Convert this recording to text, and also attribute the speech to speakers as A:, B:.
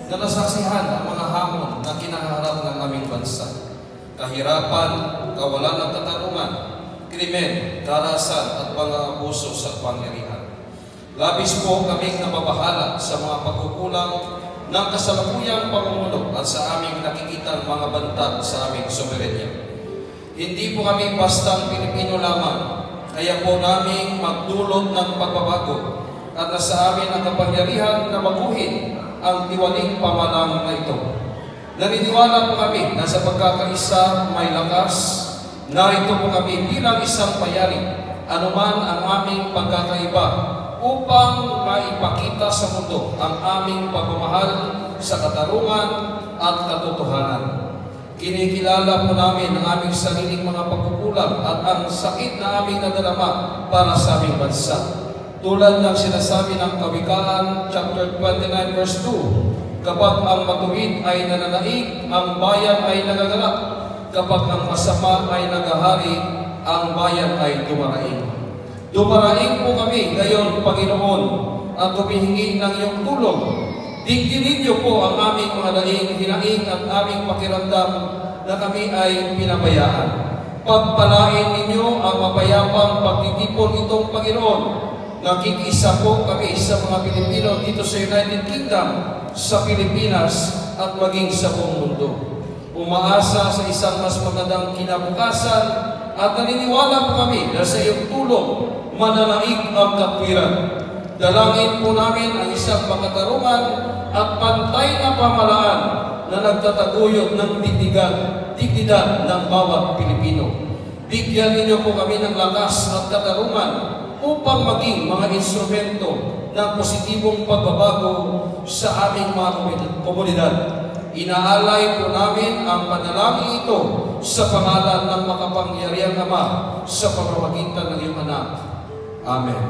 A: na nasaksihan ang mga hamon na kinaharap ng aming bansa. Kahirapan, kawalan ng katarungan, krimen, karahasan at mga abuso sa pangyarihan. Labis po kaming nababahala sa mga pagkukulang ng kasalukuyang pamumuno at sa aming nakikitang mga bantag sa aming soberenya. Hindi po kami bastang Pilipino lamang, kaya po namin magdulot ng pagbabago at nasa amin ang kapangyarihan na baguhin ang tiwaling pamalang na ito. Naniniwala po kami na sa pagkakaisa may lakas. Narito po kami bilang isang bayani, anuman ang aming pagkakaiba, upang maipakita sa mundo ang aming pagmamahal sa katarungan at katotohanan. Kinikilala po namin ang aming sariling mga pagkukulang at ang sakit na aming nadarama para sa aming bansa. Tulad ng sinasabi ng Kawikaan, chapter 29, verse 2, kapag ang matuwid ay nananaig, ang bayan ay nagagalak. Kapag ang masama ay nagahari, ang bayan ay dumaraing. Dumaraing po kami ngayon, Panginoon, at humihingi ng iyong tulong. Digdinin niyo po ang aming mga hinaing at aming pakiramdam na kami ay pinabayaan. Pagpalain ninyo ang mapayapang pagtitipon itong Panginoon. Nakikisa po kami sa mga Pilipino dito sa United Kingdom, sa Pilipinas at maging sa buong mundo. Umaasa sa isang mas magandang kinabukasan at naniniwala po kami na sa iyong tulong mananaig ang katwiran. Dalangin po namin ang isang makatarungan at pantay na pamalaan na nagtataguyod ng dignidad ng bawat Pilipino. Bigyan ninyo po kami ng lakas at katarungan upang maging mga instrumento ng positibong pagbabago sa aming mga komunidad. Inaalay po namin ang panalangin ito sa pangalan ng makapangyarihang Ama sa pamamagitan ng iyong anak. Amen.